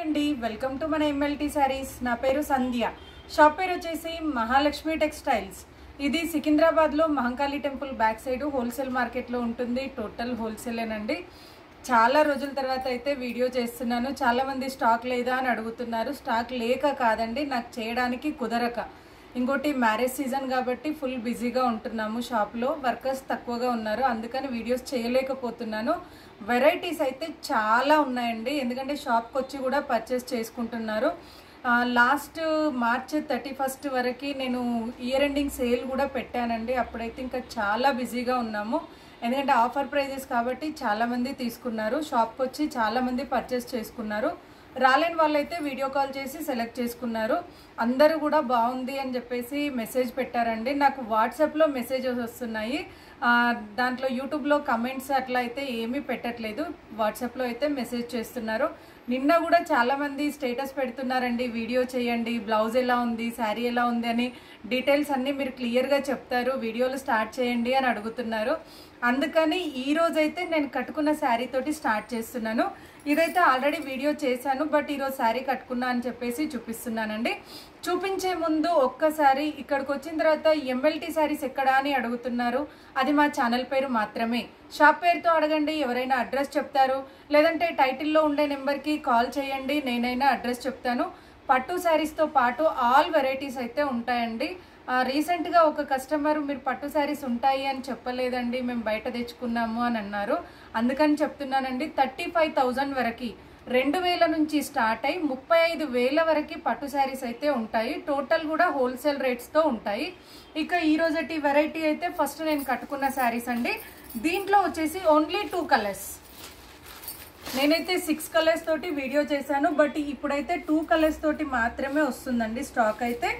అండి welcome to మన MLT saris. నా పేరు సంధ్య. షాప్ పేరు వచ్చేసి మహాలక్ష్మి టెక్స్టైల్స్. ఇది సికింద్రాబాద్లో Mahankali temple back side wholesale మార్కెట్లో ఉంటుంది. టోటల్ హోల్సేలేనండి. చాలా రోజుల తర్వాత అయితే వీడియో చేస్తున్నాను. చాలామంది స్టాక్ లేదా అని అడుగుతున్నారు. స్టాక్ లేక కాదండి, నాకు చేయడానికి కుదరక. ఇంకోటి మ్యారేజ్ సీజన్ కాబట్టి ఫుల్ బిజీగా ఉంటున్నాము. షాప్లో వర్కర్స్ తక్కువగా ఉన్నారు, అందుకని వీడియోస్ చేయలేకపోతున్నాను. వెరైటీస్ అయితే చాలా ఉన్నాయండి, ఎందుకంటే షాప్కి వచ్చి కూడా పర్చేస్ చేసుకుంటున్నారు. లాస్ట్ మార్చ్ 31 వరకు నేను ఇయర్ ఎండింగ్ సేల్ కూడా పెట్టానండి. అప్పుడైతే ఇంకా చాలా బిజీగా ఉన్నాము, ఎందుకంటే ఆఫర్ ప్రైజెస్ కాబట్టి చాలామంది తీసుకున్నారు. షాప్కి వచ్చి చాలామంది పర్చేస్ చేసుకున్నారు. రాలేని వాళ్ళైతే వీడియో కాల్ చేసి సెలెక్ట్ చేసుకున్నారు. అందరూ కూడా బాగుంది అని చెప్పేసి మెసేజ్ పెట్టారండి. నాకు వాట్సాప్లో మెసేజెస్ వస్తున్నాయి, దాంట్లో యూట్యూబ్లో కమెంట్స్ అట్లా అయితే ఏమీ పెట్టట్లేదు. వాట్సాప్లో అయితే మెసేజ్ చేస్తున్నారు. నిన్న కూడా చాలామంది స్టేటస్ పెడుతున్నారండి, వీడియో చేయండి, బ్లౌజ్ ఎలా ఉంది, శారీ ఎలా ఉంది అని డీటెయిల్స్ అన్నీ మీరు క్లియర్గా చెప్తారు, వీడియోలు స్టార్ట్ చేయండి అని అడుగుతున్నారు. అందుకని ఈరోజైతే నేను కట్టుకున్న శారీ తోటి స్టార్ట్ చేస్తున్నాను. ఇదైతే ఆల్రెడీ వీడియో చేశాను, బట్ ఈరోజు శారీ కట్టుకున్నా అని చెప్పేసి చూపిస్తున్నానండి. చూపించే ముందు ఒక్కసారి ఇక్కడికి వచ్చిన తర్వాత ఎంఎల్టీ శారీస్ ఎక్కడా అని అడుగుతున్నారు. అది మా ఛానల్ పేరు మాత్రమే. షాప్ పేరుతో అడగండి, ఎవరైనా అడ్రస్ చెప్తారు, లేదంటే టైటిల్లో ఉండే నెంబర్కి కాల్ చేయండి, నేనైనా అడ్రస్ చెప్తాను. పట్టు శారీస్తో పాటు ఆల్ వెరైటీస్ అయితే ఉంటాయండి. రీసెంట్గా ఒక కస్టమర్ మీరు పట్టు శారీస్ ఉంటాయి అని చెప్పలేదండి, మేము బయట తెచ్చుకున్నాము అని అన్నారు. అందుకని చెప్తున్నానండి. 35,000 వరకు, 2,000 నుంచి స్టార్ట్ అయ్యి 35,000 వరకు పట్టు శారీస్ అయితే ఉంటాయి. టోటల్ కూడా హోల్సేల్ రేట్స్తో ఉంటాయి. ఇక ఈరోజటి వెరైటీ అయితే ఫస్ట్ నేను కట్టుకున్న శారీస్ అండి. దీంట్లో వచ్చేసి ఓన్లీ 2 కలర్స్. నేనైతే 6 కలర్స్ తోటి వీడియో చేశాను, బట్ ఇప్పుడైతే 2 కలర్స్ తోటి మాత్రమే వస్తుందండి. స్టాక్ అయితే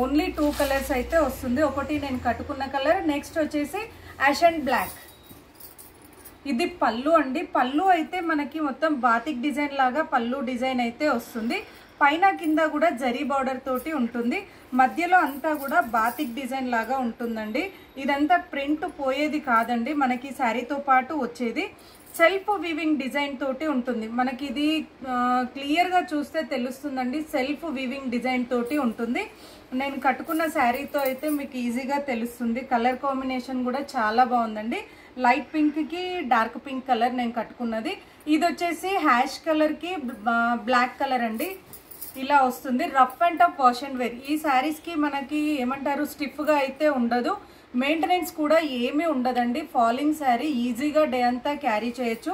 ఓన్లీ 2 కలర్స్ అయితే వస్తుంది. ఒకటి నేను కట్టుకున్న కలర్, నెక్స్ట్ వచ్చేసి యాష్ అండ్ బ్లాక్. ఇది పళ్ళు అండి. పళ్ళు అయితే మనకి మొత్తం బాతిక్ డిజైన్ లాగా పళ్ళు డిజైన్ అయితే వస్తుంది. పైన కింద కూడా జరీ బార్డర్ తోటి ఉంటుంది. మధ్యలో అంతా కూడా బాతిక్ డిజైన్ లాగా ఉంటుందండి. ఇదంతా ప్రింట్ పోయేది కాదండి, మనకి శారీతో పాటు వచ్చేది. సెల్ఫ్ వీవింగ్ డిజైన్ తోటి ఉంటుంది. మనకి ఇది క్లియర్గా చూస్తే తెలుస్తుందండి, సెల్ఫ్ వీవింగ్ డిజైన్ తోటి ఉంటుంది. నేను కట్టుకున్న శారీతో అయితే మీకు ఈజీగా తెలుస్తుంది. కలర్ కాంబినేషన్ కూడా చాలా బాగుందండి. లైట్ పింక్కి డార్క్ పింక్ కలర్ నేను కట్టుకున్నది. ఇది వచ్చేసి హ్యాష్ కలర్కి బ్లాక్ కలర్ అండి. ఇలా వస్తుంది. Rough and tough wash and wear. ఈ శారీస్కి మనకి ఏమంటారు, స్టిఫ్గా అయితే ఉండదు, మెయింటెనెన్స్ కూడా ఏమీ ఉండదండి. ఫాలింగ్ శారీ, ఈజీగా డే అంతా క్యారీ చేయొచ్చు.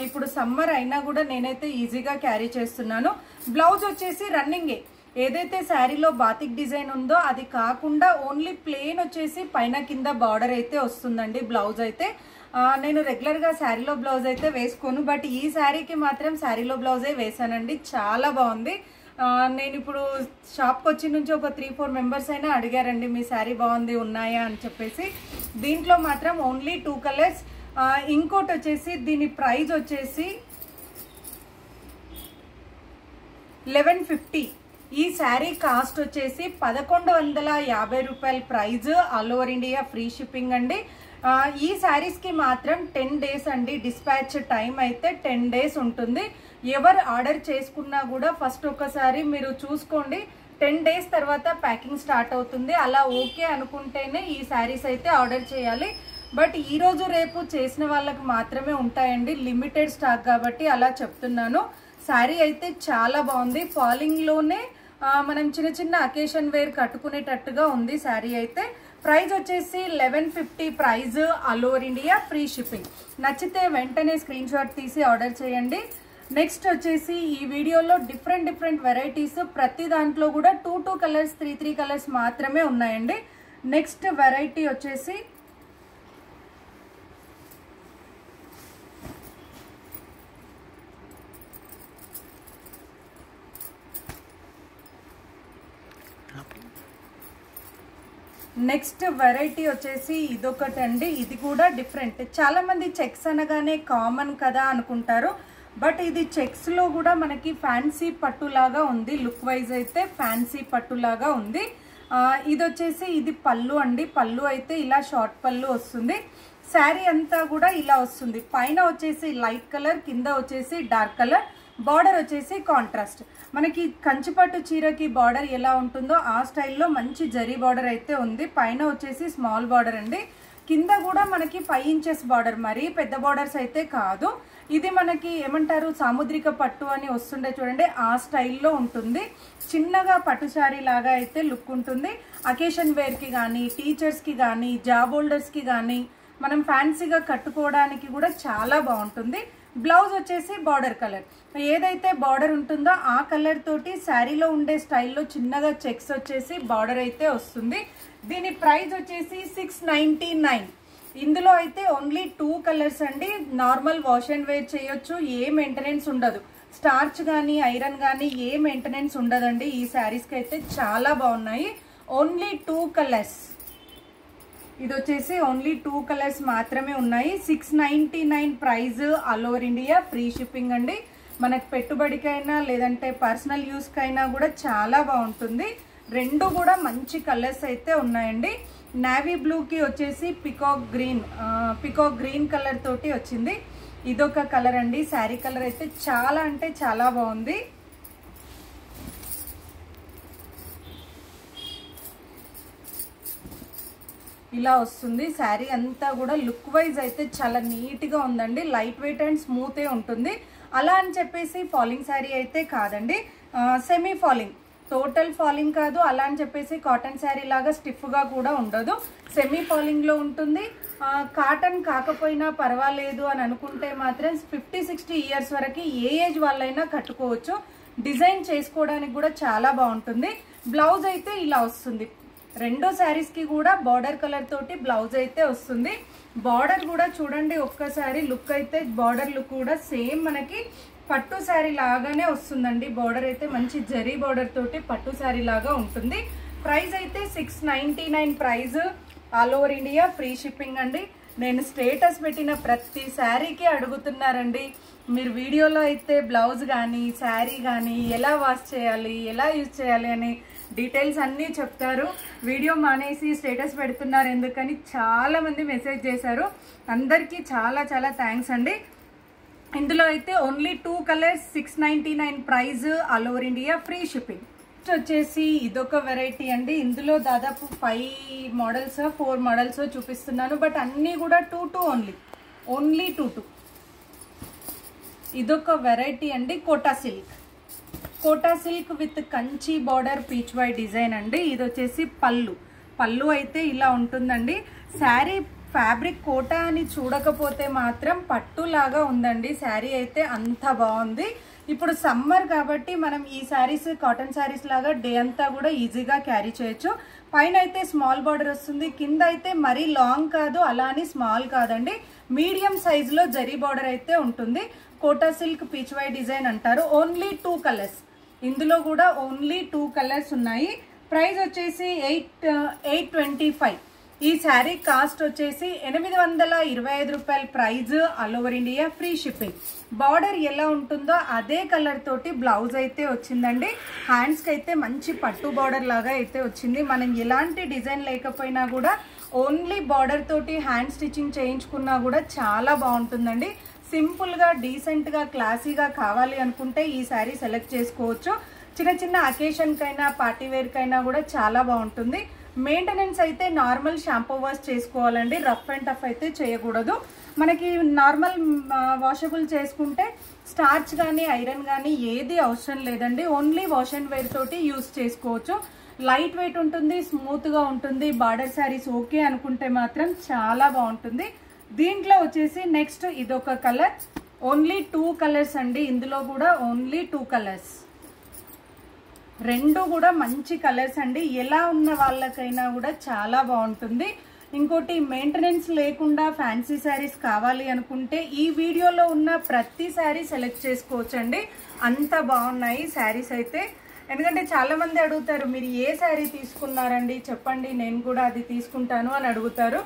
ఇప్పుడు సమ్మర్ అయినా కూడా నేనైతే ఈజీగా క్యారీ చేస్తున్నాను. బ్లౌజ్ వచ్చేసి రన్నింగే. ఏదైతే శారీలో బాతిక్ డిజైన్ ఉందో అది కాకుండా ఓన్లీ ప్లెయిన్ వచ్చేసి పైన కింద బార్డర్ అయితే వస్తుందండి. బ్లౌజ్ అయితే నేను రెగ్యులర్గా శారీలో బ్లౌజ్ అయితే వేసుకోను, బట్ ఈ శారీకి మాత్రం శారీలో బ్లౌజే వేసానండి. చాలా బాగుంది. నేను ఇప్పుడు షాప్కి వచ్చి నుంచి ఒక 3-4 మెంబర్స్ అయినా అడిగారండి, మీ శారీ బాగుంది, ఉన్నాయా అని చెప్పేసి. దీంట్లో మాత్రం ఓన్లీ 2 కలర్స్. ఇంకోటి వచ్చేసి దీని ప్రైస్ వచ్చేసి 1150. ఈ శారీ కాస్ట్ వచ్చేసి 1150 రూపాయల price. All over India free shipping అండి. ఈ శారీస్కి మాత్రం 10 డేస్ అండి డిస్పాచ్ టైం అయితే 10 డేస్ ఉంటుంది. ఎవరు ఆర్డర్ చేసుకున్నా కూడా ఫస్ట్ ఒకసారి మీరు చూసుకోండి, 10 డేస్ తర్వాత ప్యాకింగ్ స్టార్ట్ అవుతుంది. అలా ఓకే అనుకుంటేనే ఈ శారీస్ అయితే ఆర్డర్ చేయాలి. బట్ ఈరోజు రేపు చేసిన వాళ్ళకి మాత్రమే ఉంటాయండి, లిమిటెడ్ స్టాక్ కాబట్టి అలా చెప్తున్నాను. శారీ అయితే చాలా బాగుంది. ఫాలింగ్లోనే మనం చిన్న చిన్న అకేషన్ వేర్ కట్టుకునేటట్టుగా ఉంది శారీ అయితే. ప్రైస్ వచ్చేసి 1150 price. All over India free shipping. నచ్చితే వెంటనే స్క్రీన్ షాట్ తీసి ఆర్డర్ చేయండి. నెక్స్ట్ వచ్చేసి ఈ వీడియోలో డిఫరెంట్ వెరైటీస్, ప్రతి దాంట్లో కూడా 2 కలర్స్ 3 కలర్స్ మాత్రమే ఉన్నాయండి. నెక్స్ట్ వెరైటీ వచ్చేసి ఇదొకటి అండి. ఇది కూడా డిఫరెంట్. చాలా మంది చెక్స్ అనగానే కామన్ కదా అనుకుంటారు, బట్ ఇది చెక్స్లో కూడా మనకి ఫ్యాన్సీ పట్టులాగా ఉంది. లుక్ వైజ్ అయితే ఫ్యాన్సీ పట్టులాగా ఉంది. ఇది వచ్చేసి ఇది పళ్ళు అండి. పళ్ళు అయితే ఇలా షార్ట్ పళ్ళు వస్తుంది. శారీ అంతా కూడా ఇలా వస్తుంది. పైన వచ్చేసి లైట్ కలర్, కింద వచ్చేసి డార్క్ కలర్. బార్డర్ వచ్చేసి కాంట్రాస్ట్. మనకి కంచిపట్టు చీరకి బార్డర్ ఎలా ఉంటుందో ఆ స్టైల్లో మంచి జరీ బార్డర్ అయితే ఉంది. పైన వచ్చేసి స్మాల్ బార్డర్ అండి. కింద కూడా మనకి 5 ఇంచెస్ బార్డర్, మరీ పెద్ద బార్డర్స్ అయితే కాదు. ఇది మనకి ఏమంటారు సాముద్రిక పట్టు అని వస్తుండే చూడండి, ఆ స్టైల్లో ఉంటుంది. చిన్నగా పట్టు శారీ లాగా అయితే లుక్ ఉంటుంది. అకేషన్ వేర్కి కానీ, టీచర్స్కి కానీ, జాబ్ హోల్డర్స్కి కానీ, మనం ఫ్యాన్సీగా కట్టుకోవడానికి కూడా చాలా బాగుంటుంది. బ్లౌజ్ వచ్చేసి బార్డర్ కలర్, ఏదైతే బార్డర్ ఉంటుందో ఆ కలర్ తోటి శారీలో ఉండే స్టైల్లో చిన్నగా చెక్స్ వచ్చేసి బార్డర్ అయితే వస్తుంది. దీని ప్రైస్ వచ్చేసి 699. ఇందులో అయితే ఓన్లీ 2 కలర్స్ అండి. నార్మల్ వాష్ అండ్ వేర్ చేయొచ్చు, ఏ మెయింటెనెన్స్ ఉండదు. స్టార్చ్ కానీ ఐరన్ కానీ ఏ మెయింటెనెన్స్ ఉండదండి. ఈ శారీస్కి అయితే చాలా బాగున్నాయి. Only 2 colours. ఇది వచ్చేసి ఓన్లీ 2 కలర్స్ మాత్రమే ఉన్నాయి. 699 price. All over India free shipping అండి. మనకు పెట్టుబడికైనా లేదంటే పర్సనల్ యూస్కైనా కూడా చాలా బాగుంటుంది. రెండు కూడా మంచి కలర్స్ అయితే ఉన్నాయండి. నావీ బ్లూకి వచ్చేసి పికాక్ గ్రీన్ కలర్ తోటి వచ్చింది. ఇదొక కలర్ అండి. శారీ కలర్ అయితే చాలా అంటే చాలా బాగుంది. ఇలా వస్తుంది శారీ అంతా కూడా. లుక్ వైజ్ అయితే చాలా నీట్గా ఉందండి. లైట్ వెయిట్ అండ్ స్మూతే ఉంటుంది. అలా అని చెప్పేసి ఫాలింగ్ శారీ అయితే కాదండి, సెమీ ఫాలింగ్, టోటల్ ఫాలింగ్ కాదు. అలా అని చెప్పేసి కాటన్ శారీ లాగా స్టిఫ్గా కూడా ఉండదు, సెమీ ఫాలింగ్లో ఉంటుంది. కాటన్ కాకపోయినా పర్వాలేదు అని అనుకుంటే మాత్రం 50-60 ఇయర్స్ వరకు ఏ ఏజ్ వాళ్ళైనా కట్టుకోవచ్చు. డిజైన్ చేసుకోవడానికి కూడా చాలా బాగుంటుంది. బ్లౌజ్ అయితే ఇలా వస్తుంది. రెండో శారీస్కి కూడా బార్డర్ కలర్ తోటి బ్లౌజ్ అయితే వస్తుంది. బార్డర్ కూడా చూడండి ఒక్కసారి, లుక్ అయితే బార్డర్ లుక్ కూడా సేమ్ మనకి పట్టు శారీ లాగానే వస్తుందండి. బార్డర్ అయితే మంచి జరీ బార్డర్ తోటి పట్టు శారీ లాగా ఉంటుంది. ప్రైస్ అయితే 699 price. All over India free shipping అండి. నేను స్టేటస్ పెట్టిన ప్రతి శారీకి అడుగుతున్నారండి. మీరు వీడియోలో అయితే బ్లౌజ్ కానీ శారీ కానీ ఎలా వాష్ చేయాలి, ఎలా యూజ్ చేయాలి అని డీటెయిల్స్ అన్నీ చెప్తారు. వీడియో మానేసి స్టేటస్ పెడుతున్నారు ఎందుకని చాలామంది మెసేజ్ చేశారు. అందరికీ చాలా చాలా థ్యాంక్స్ అండి. ఇందులో అయితే only 2 colours, 699 price. All over India free shipping. వచ్చేసి ఇదొక వెరైటీ అండి. ఇందులో దాదాపు 5 మోడల్స్ 4 మోడల్స్ చూపిస్తున్నాను, బట్ అన్నీ కూడా 2 ఓన్లీ 2. ఇదొక వెరైటీ అండి. Kota silk with Kanchi border peach why design అండి. ఇది వచ్చేసి పళ్ళు అయితే ఇలా ఉంటుందండి. శారీ ఫ్యాబ్రిక్ కోటా అని చూడకపోతే మాత్రం పట్టులాగా ఉందండి. శారీ అయితే అంత బాగుంది. ఇప్పుడు సమ్మర్ కాబట్టి మనం ఈ శారీస్ కాటన్ శారీస్ లాగా డే అంతా కూడా ఈజీగా క్యారీ చేయొచ్చు. పైన అయితే స్మాల్ బార్డర్ వస్తుంది, కింద అయితే మరీ లాంగ్ కాదు అలా అని స్మాల్ కాదండి, మీడియం సైజులో జరీ బార్డర్ అయితే ఉంటుంది. Kota silk peach why design అంటారు. Only 2 colours. ఇందులో కూడా ఓన్లీ 2 కలర్స్ ఉన్నాయి. ప్రైస్ వచ్చేసి 825. ఈ శారీ కాస్ట్ వచ్చేసి 825 రూపాయల price. All over India free shipping. Border ఎలా ఉంటుందో అదే కలర్ తోటి బ్లౌజ్ అయితే వచ్చిందండి. హ్యాండ్స్కి అయితే మంచి పట్టు బార్డర్ లాగా అయితే వచ్చింది. మనం ఎలాంటి డిజైన్ లేకపోయినా కూడా ఓన్లీ బార్డర్ తోటి హ్యాండ్ స్టిచ్చింగ్ చేయించుకున్నా కూడా చాలా బాగుంటుందండి. సింపుల్గా డీసెంట్గా క్లాసీగా కావాలి అనుకుంటే ఈ శారీ సెలెక్ట్ చేసుకోవచ్చు. చిన్న అకేషన్కైనా పార్టీ వేర్కైనా కూడా చాలా బాగుంటుంది. మెయింటెనెన్స్ అయితే నార్మల్ షాంపూ వాష్ చేసుకోవాలండి, రఫ్ అండ్ టఫ్ అయితే చేయకూడదు. మనకి నార్మల్ వాషబుల్ చేసుకుంటే స్టార్చ్ కానీ ఐరన్ కానీ ఏది అవసరం లేదండి. ఓన్లీ వాష్ అండ్ వేర్ తోటి యూజ్ చేసుకోవచ్చు. లైట్ వెయిట్ ఉంటుంది, స్మూత్గా ఉంటుంది. బార్డర్ శారీస్ ఓకే అనుకుంటే మాత్రం చాలా బాగుంటుంది. దీంట్లో వచ్చేసి నెక్స్ట్ ఇదొక కలర్. ఓన్లీ 2 కలర్స్ అండి. ఇందులో కూడా ఓన్లీ 2 కలర్స్. రెండు కూడా మంచి కలర్స్ అండి. ఎలా ఉన్న వాళ్ళకైనా కూడా చాలా బాగుంటుంది. ఇంకోటి మెయింటెనెన్స్ లేకుండా ఫ్యాన్సీ శారీస్ కావాలి అనుకుంటే ఈ వీడియోలో ఉన్న ప్రతి శారీ సెలెక్ట్ చేసుకోవచ్చండి. అంత బాగున్నాయి శారీస్ అయితే. ఎందుకంటే చాలా మంది అడుగుతారు మీరు ఏ శారీ తీసుకున్నారండి చెప్పండి, నేను కూడా అది తీసుకుంటాను అని అడుగుతారు.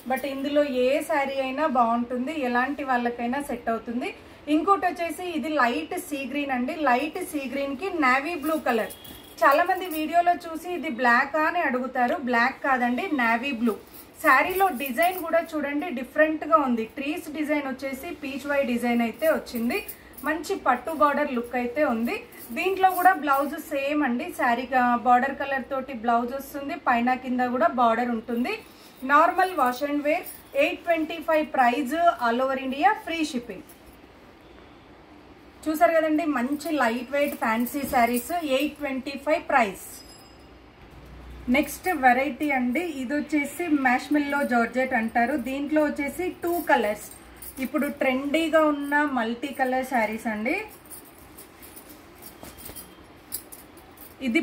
బట్ ఇందులో ఏ శారీ అయినా బాగుంటుంది, ఎలాంటి వాళ్ళకైనా సెట్ అవుతుంది. ఇంకోటి వచ్చేసి ఇది లైట్ సీ గ్రీన్ అండి. లైట్ సీ గ్రీన్ కి నావీ బ్లూ కలర్. చాలా మంది వీడియోలో చూసి ఇది బ్లాక్ అని అడుగుతారు. బ్లాక్ కాదండి, నావీ బ్లూ. శారీలో డిజైన్ కూడా చూడండి డిఫరెంట్ గా ఉంది. ట్రీస్ డిజైన్ వచ్చేసి పీచ్ వై డిజైన్ అయితే వచ్చింది. మంచి పట్టు బార్డర్ లుక్ అయితే ఉంది. దీంట్లో కూడా బ్లౌజ్ సేమ్ అండి, శారీ బార్డర్ కలర్ తోటి బ్లౌజ్ వస్తుంది, పైన కింద కూడా బార్డర్ ఉంటుంది. Normal wash and wear, 825 price, all over India free shipping. చూసారు కదండి, మంచి lightweight fancy saris, 825 price. Next variety అండి, ఇది వచ్చేసి మ్యాష్మెల్లో జార్జెట్ అంటారు. దీంట్లో వచ్చేసి 2 కలర్స్, ఇప్పుడు ట్రెండీగా ఉన్న మల్టీ కలర్ శారీస్ అండి. ఇది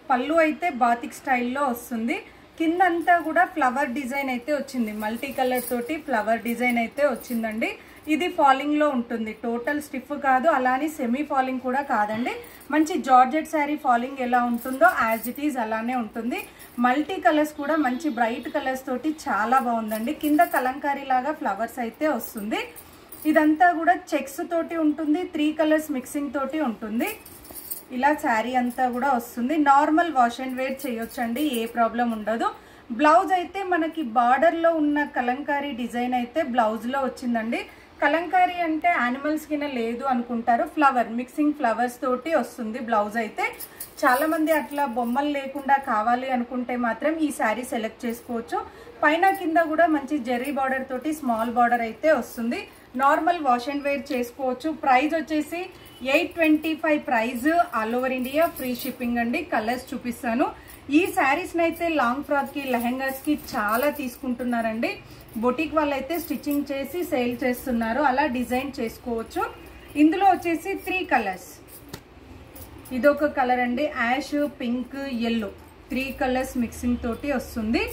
పళ్ళు అయితే బాతిక్ స్టైల్లో వస్తుంది. కిందంతా కూడా ఫ్లవర్ డిజైన్ అయితే వచ్చింది, మల్టీ కలర్ తోటి ఫ్లవర్ డిజైన్ అయితే వచ్చిందండి. ఇది ఫాలింగ్ లో ఉంటుంది, టోటల్ స్టిఫ్ కాదు, అలానే సెమీ ఫాలింగ్ కూడా కాదండి. మంచి జార్జెట్ శారీ ఫాలింగ్ ఎలా ఉంటుందో యాజ్ ఇట్ ఈజ్ అలానే ఉంటుంది. మల్టీ కలర్స్ కూడా మంచి బ్రైట్ కలర్స్ తోటి చాలా బాగుందండి. కింద కలంకారీ లాగా ఫ్లవర్స్ అయితే వస్తుంది. ఇదంతా కూడా చెక్స్ తోటి ఉంటుంది, 3 కలర్స్ మిక్సింగ్ తోటి ఉంటుంది. ఇలా శారీ అంతా కూడా వస్తుంది. నార్మల్ వాష్ అండ్ వేర్ చేయొచ్చండి, ఏ ప్రాబ్లం ఉండదు. బ్లౌజ్ అయితే మనకి బార్డర్ లో ఉన్న కలంకారీ డిజైన్ అయితే బ్లౌజ్ లో వచ్చిందండి. కలంకారీ అంటే యానిమల్స్ కింద లేదు అనుకుంటారు, ఫ్లవర్ మిక్సింగ్ ఫ్లవర్స్ తోటి వస్తుంది బ్లౌజ్ అయితే. చాలా మంది అట్లా బొమ్మలు లేకుండా కావాలి అనుకుంటే మాత్రం ఈ శారీ సెలెక్ట్ చేసుకోవచ్చు. పైన కింద కూడా మంచి జెర్రీ బార్డర్ తోటి స్మాల్ బార్డర్ అయితే వస్తుంది. నార్మల్ వాష్ అండ్ వేర్ చేసుకోవచ్చు. ప్రైస్ వచ్చేసి 825 price, all over India free shipping అండి. కలర్స్ చూపిస్తాను. ఈ శారీస్ అయితే లాంగ్ ఫ్రాక్ కి, లెహెంగాస్ కి చాలా తీసుకుంటున్నారండి. బొటిక్ వాళ్ళైతే స్టిచ్చింగ్ చేసి సేల్ చేస్తున్నారు, అలా డిజైన్ చేసుకోవచ్చు. ఇందులో వచ్చేసి 3 కలర్స్. ఇదొక కలర్ అండి, ash, pink, yellow, 3 colours mixing తోటి వస్తుంది.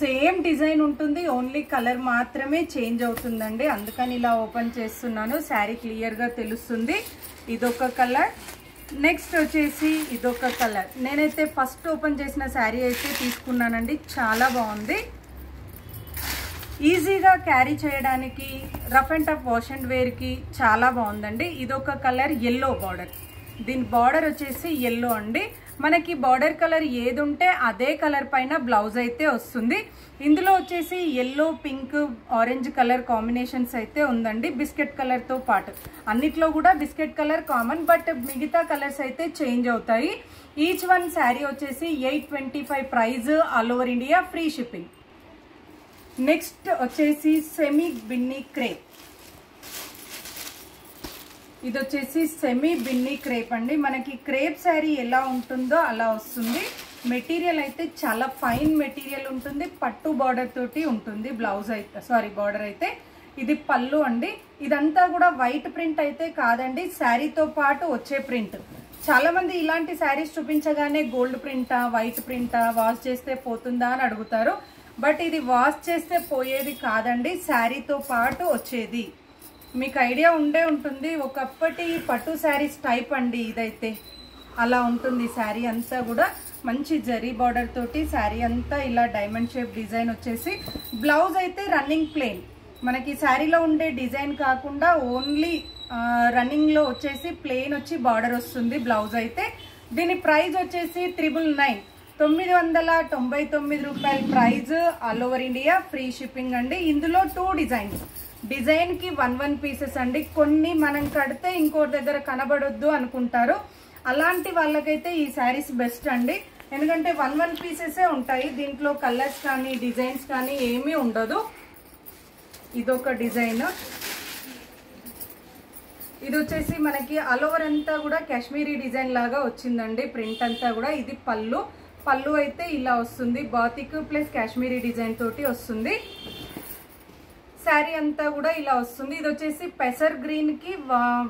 సేమ్ డిజైన్ ఉంటుంది, ఓన్లీ కలర్ మాత్రమే చేంజ్ అవుతుందండి. అందుకని ఇలా ఓపెన్ చేస్తున్నాను, శారీ క్లియర్ గా తెలుస్తుంది. ఇదొక కలర్. నెక్స్ట్ వచ్చేసి ఇదొక కలర్. నేనైతే ఫస్ట్ ఓపెన్ చేసిన శారీ అయితే తీసుకున్నానండి, చాలా బాగుంది. ఈజీగా క్యారీ చేయడానికి, rough and tough wash and wear కి చాలా బాగుందండి. ఇదొక కలర్, ఎల్లో బార్డర్. దీని బార్డర్ వచ్చేసి ఎల్లో అండి. మనకి బార్డర్ కలర్ ఏది ఉంటే అదే కలర్ పైన బ్లౌజ్ అయితే వస్తుంది. ఇందులో వచ్చేసి yellow, pink, orange colour combinations అయితే ఉందండి, బిస్కెట్ కలర్ తో పాటు. అన్నిట్లో కూడా బిస్కెట్ కలర్ కామన్, బట్ మిగతా కలర్స్ అయితే చేంజ్ అవుతాయి. ఈచ్ వన్ శారీ వచ్చేసి 825 price, all over India free shipping. Next వచ్చేసి సెమీ బిన్నీ క్రేప్. ఇది వచ్చేసి సెమీ బిన్నీ క్రేప్ అండి. మనకి క్రేప్ శారీ ఎలా ఉంటుందో అలా వస్తుంది. మెటీరియల్ అయితే చాలా ఫైన్ మెటీరియల్ ఉంటుంది, పట్టు బార్డర్ తోటి ఉంటుంది బ్లౌజ్ అయితే, సారీ బార్డర్ అయితే. ఇది పళ్ళు అండి. ఇదంతా కూడా వైట్ ప్రింట్ అయితే కాదండి, శారీతో పాటు వచ్చే ప్రింట్. చాలా మంది ఇలాంటి శారీస్ చూపించగానే గోల్డ్ ప్రింటా, వైట్ ప్రింటా, వాష్ చేస్తే పోతుందా అని అడుగుతారు. బట్ ఇది వాష్ చేస్తే పోయేది కాదండి, శారీతో పాటు వచ్చేది. మీకు ఐడియా ఉండే ఉంటుంది, ఒకప్పటి పట్టు శారీస్ టైప్ అండి ఇదైతే. అలా ఉంటుంది శారీ అంతా కూడా. మంచి జరీ బార్డర్ తోటి శారీ అంతా ఇలా డైమండ్ షేప్ డిజైన్ వచ్చేసి, బ్లౌజ్ అయితే రన్నింగ్ ప్లెయిన్. మనకి శారీలో ఉండే డిజైన్ కాకుండా ఓన్లీ రన్నింగ్ లో వచ్చేసి ప్లెయిన్ వచ్చి బార్డర్ వస్తుంది బ్లౌజ్ అయితే. దీని ప్రైస్ వచ్చేసి 999, 999 రూపాయల price, all over India free shipping అండి. ఇందులో 2 డిజైన్స్, డిజైన్ కి 1 పీసెస్ అండి. కొన్ని మనం కడితే ఇంకో దగ్గర కనబడొద్దు అనుకుంటారు, అలాంటి వాళ్ళకైతే ఈ శారీస్ బెస్ట్ అండి. ఎందుకంటే 1 పీసెసే ఉంటాయి, దీంట్లో కలర్స్ కానీ డిజైన్స్ కానీ ఏమీ ఉండదు. ఇదొక డిజైన్. ఇది వచ్చేసి మనకి ఆల్ ఓవర్ అంతా కూడా కాశ్మీరీ డిజైన్ లాగా వచ్చిందండి, ప్రింట్ అంతా కూడా. ఇది పళ్ళు అయితే ఇలా వస్తుంది, బాతిక్ ప్లస్ కాశ్మీరీ డిజైన్ తోటి వస్తుంది. శారీ అంతా కూడా ఇలా వస్తుంది. ఇది వచ్చేసి పెసర్ గ్రీన్ కి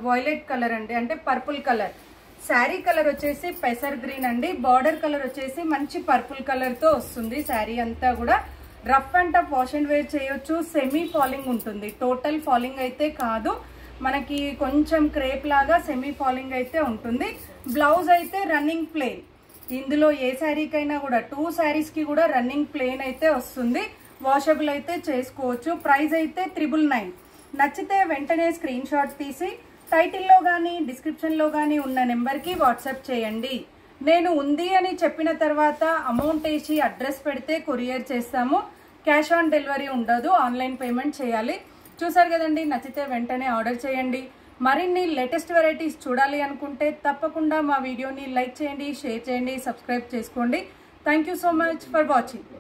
వైలెట్ కలర్ అండి, అంటే పర్పుల్ కలర్. శారీ కలర్ వచ్చేసి పెసర్ గ్రీన్ అండి, బార్డర్ కలర్ వచ్చేసి మంచి పర్పుల్ కలర్ తో వస్తుంది. శారీ అంతా కూడా rough and tough wash and wear చేయొచ్చు. సెమీ ఫాలింగ్ ఉంటుంది, టోటల్ ఫాలింగ్ అయితే కాదు, మనకి కొంచెం క్రేప్ లాగా సెమీ ఫాలింగ్ అయితే ఉంటుంది. బ్లౌజ్ అయితే రన్నింగ్ ప్లెయిన్. ఇందులో ఏ శారీకైనా కూడా 2 శారీస్ కి కూడా రన్నింగ్ ప్లెయిన్ అయితే వస్తుంది. వాషబుల్ అయితే చేసుకోవచ్చు. ప్రైస్ అయితే 999. నచ్చితే వెంటనే స్క్రీన్ షాట్ తీసి టైటిల్లో కానీ డిస్క్రిప్షన్లో కానీ ఉన్న నెంబర్కి వాట్సాప్ చేయండి. నేను ఉంది అని చెప్పిన తర్వాత అమౌంట్ వేసి అడ్రస్ పెడితే కొరియర్ చేస్తాము. క్యాష్ ఆన్ డెలివరీ ఉండదు, ఆన్లైన్ పేమెంట్ చేయాలి. చూసారు కదండి, నచ్చితే వెంటనే ఆర్డర్ చేయండి. మరిన్ని లేటెస్ట్ వెరైటీస్ చూడాలి అనుకుంటే తప్పకుండా మా వీడియోని లైక్ చేయండి, షేర్ చేయండి, సబ్స్క్రైబ్ చేసుకోండి. Thank you so much for watching.